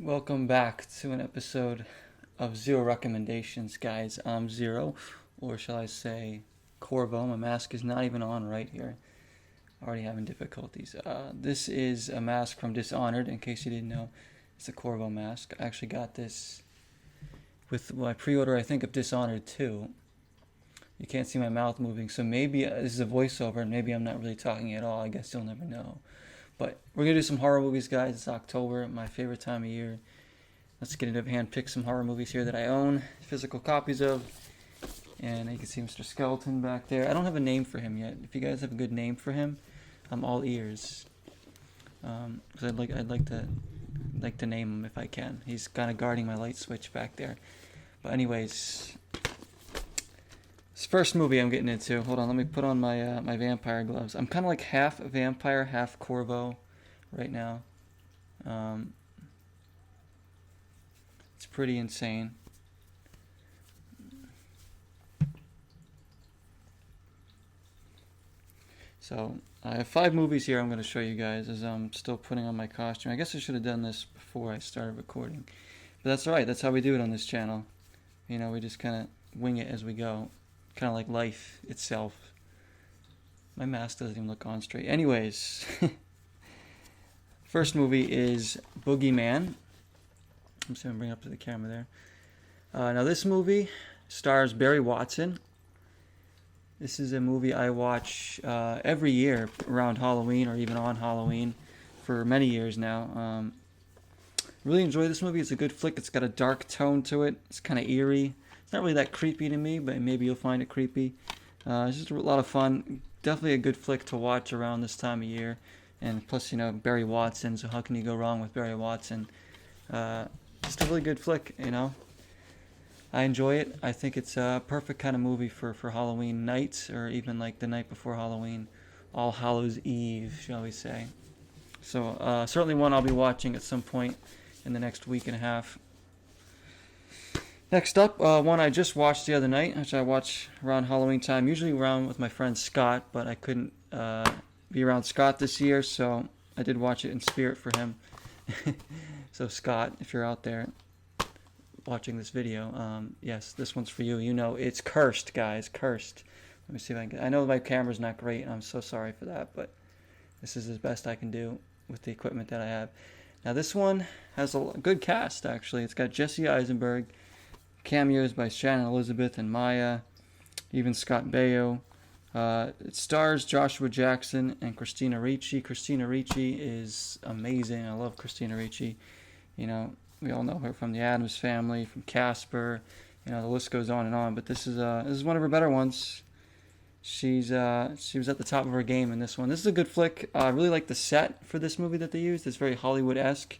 Welcome back to an episode of Zero Recommendations, guys. I'm Zero, or shall I say, Corvo. My mask is not even on right here. Already having difficulties. This is a mask from Dishonored, in case you didn't know. It's a Corvo mask. I actually got this with my pre-order, I think, of Dishonored 2. You can't see my mouth moving, so maybe this is a voiceover, and maybe I'm not really talking at all. I guess you'll never know. But we're going to do some horror movies, guys. It's October, my favorite time of year. Let's get into hand pick some horror movies here that I own physical copies of. And you can see Mr. Skeleton back there. I don't have a name for him yet. If you guys have a good name for him, I'm all ears. Because I'd like to name him if I can. He's kind of guarding my light switch back there. But anyways, this first movie I'm getting into. Hold on, let me put on my my vampire gloves. I'm kind of like half vampire, half Corvo right now. It's pretty insane. So I have 5 movies here I'm going to show you guys as I'm still putting on my costume. I guess I should have done this before I started recording. But that's alright, that's how we do it on this channel. You know, we just kind of wing it as we go. Kind of like life itself. My mask doesn't even look on straight. Anyways, first movie is BOOGEYMAN. I'm just going to bring it up to the camera there. Now this movie stars Barry Watson. This is a movie I watch every year around Halloween or even on Halloween for many years now. Really enjoy this movie. It's a good flick. It's got a dark tone to it. It's kind of eerie. It's not really that creepy to me, but maybe you'll find it creepy. It's just a lot of fun. Definitely a good flick to watch around this time of year. And plus, you know, Barry Watson, so how can you go wrong with Barry Watson? Just a really good flick, you know. I enjoy it. I think it's a perfect kind of movie for Halloween nights, or even like the night before Halloween. All Hallows Eve, shall we say. So certainly one I'll be watching at some point in the next week and a half. Next up, one I just watched the other night, which I watch around Halloween time, usually around with my friend Scott, but I couldn't be around Scott this year, so I did watch it in spirit for him. So Scott, if you're out there watching this video, yes, this one's for you. You know, it's Cursed, guys, Cursed. Let me see if I can I know my camera's not great, and I'm so sorry for that, but this is as best I can do with the equipment that I have. Now this one has a good cast, actually. It's got Jesse Eisenberg, cameos by Shannon Elizabeth and Maya, even Scott Baio. It stars Joshua Jackson and Christina Ricci. Christina Ricci is amazing. I love Christina Ricci. You know, we all know her from The Addams Family, from Casper. You know, the list goes on and on. But this is one of her better ones. She was at the top of her game in this one. This is a good flick. I really like the set for this movie that they used. It's very Hollywood-esque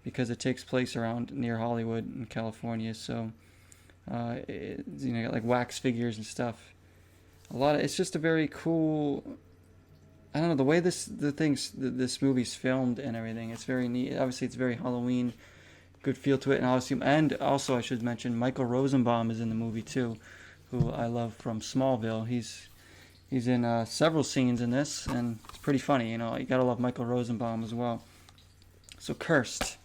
because it takes place around near Hollywood in California. So you know, like wax figures and stuff. It's just a very cool. I don't know, the way this movie's filmed and everything. It's very neat. Obviously, it's very Halloween, good feel to it, and also I should mention Michael Rosenbaum is in the movie too, who I love from Smallville. He's in several scenes in this, and it's pretty funny. You know, you gotta love Michael Rosenbaum as well. So Cursed,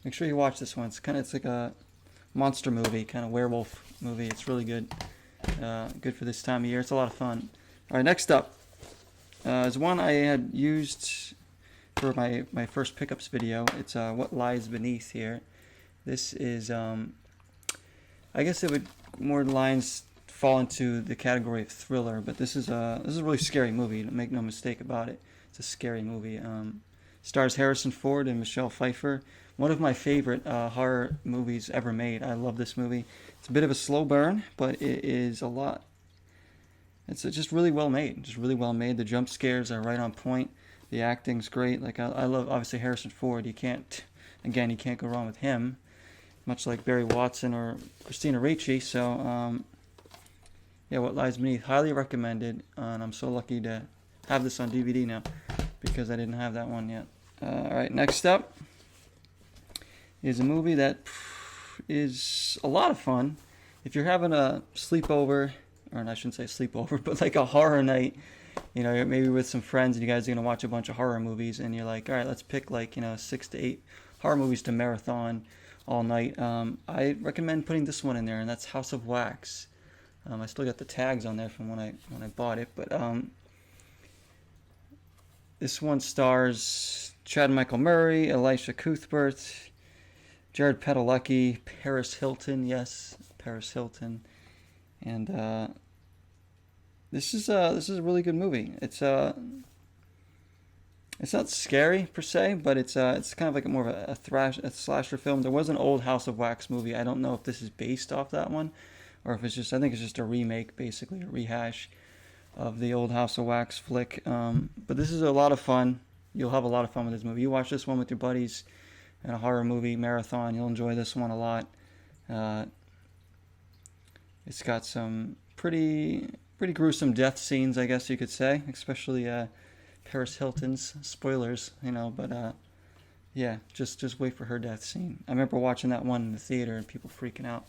make sure you watch this one. It's like a monster movie, kind of werewolf movie. It's really good. Good for this time of year. It's a lot of fun. All right, next up is one I had used for my first pickups video. It's What Lies Beneath here. This is, I guess it would more lines fall into the category of thriller, but this is a really scary movie. Make no mistake about it. It's a scary movie. Stars Harrison Ford and Michelle Pfeiffer. One of my favorite horror movies ever made. I love this movie. It's a bit of a slow burn, but it is a lot. It's just really well made. Just really well made. The jump scares are right on point. The acting's great. Like I love obviously Harrison Ford. You can't go wrong with him. Much like Barry Watson or Christina Ricci. So yeah, What Lies Beneath, highly recommended. And I'm so lucky to have this on DVD now because I didn't have that one yet. All right, next up is a movie that is a lot of fun. If you're having a sleepover, or I shouldn't say sleepover, but like a horror night, you know, maybe with some friends and you guys are going to watch a bunch of horror movies and you're like, all right, let's pick like, you know, 6 to 8 horror movies to marathon all night, I recommend putting this one in there, and that's House of Wax. I still got the tags on there from when I bought it, but this one stars Chad Michael Murray, Elisha Cuthbert, Jared Padalecki, Paris Hilton. Yes, Paris Hilton, and this is a really good movie. It's not scary per se, but it's kind of like more of a slasher film. There was an old House of Wax movie. I don't know if this is based off that one, or if I think it's just a remake, basically a rehash of the old House of Wax flick. But this is a lot of fun. You'll have a lot of fun with this movie. You watch this one with your buddies in a horror movie marathon, you'll enjoy this one a lot. It's got some pretty gruesome death scenes, I guess you could say, especially Paris Hilton's. Spoilers, but yeah, just wait for her death scene. I remember watching that one in the theater and people freaking out.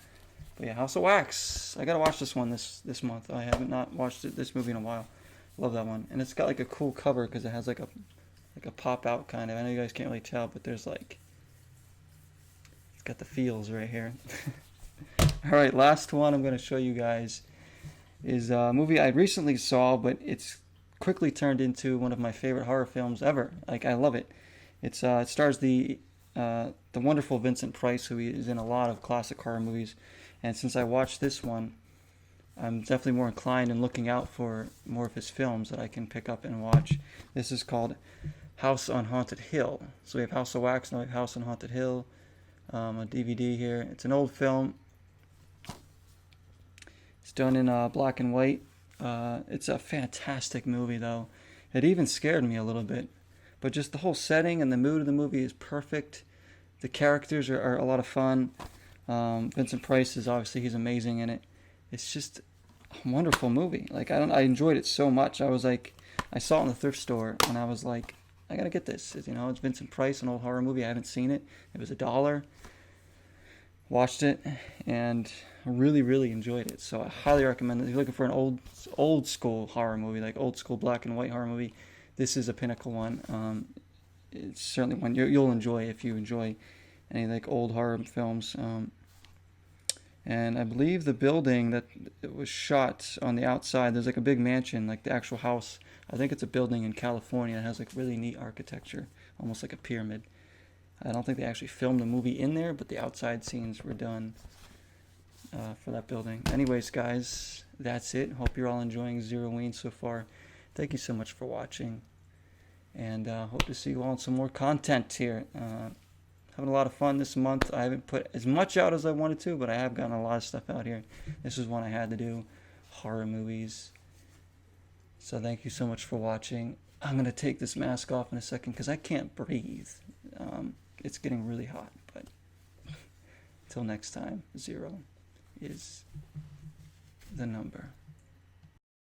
But yeah, House of Wax. I gotta watch this one this month. I haven't not watched this movie in a while. Love that one, and it's got like a cool cover because it has like a pop out kind of. I know you guys can't really tell, but there's like, it's got the feels right here. All right, last one I'm gonna show you guys is a movie I recently saw, but it's quickly turned into one of my favorite horror films ever. Like, I love it. It stars the wonderful Vincent Price, who is in a lot of classic horror movies. And since I watched this one, I'm definitely more inclined and looking out for more of his films that I can pick up and watch. This is called House on Haunted Hill. So we have House of Wax, now we have House on Haunted Hill on DVD here. It's an old film. It's done in black and white. It's a fantastic movie, though. It even scared me a little bit. But just the whole setting and the mood of the movie is perfect. The characters are a lot of fun. Vincent Price he's amazing in it. It's just a wonderful movie. Like, I enjoyed it so much. I saw it in the thrift store and I was like, I gotta get this. It's Vincent Price, an old horror movie. I haven't seen it. It was $1. Watched it and really, really enjoyed it. So I highly recommend it. If you're looking for an old school horror movie, like old school black and white horror movie, this is a pinnacle one. It's certainly one you'll enjoy if you enjoy any like old horror films. And I believe the building that it was shot on the outside, there's like a big mansion, like the actual house. I think it's a building in California. It has like really neat architecture, almost like a pyramid. I don't think they actually filmed the movie in there, but the outside scenes were done for that building. Anyways, guys, that's it. Hope you're all enjoying Zeroween so far. Thank you so much for watching, and hope to see you all in some more content here. Having a lot of fun this month. I haven't put as much out as I wanted to, but I have gotten a lot of stuff out here. This is one I had to do, horror movies. So thank you so much for watching. I'm going to take this mask off in a second because I can't breathe. It's getting really hot, but until next time, 0 is the number.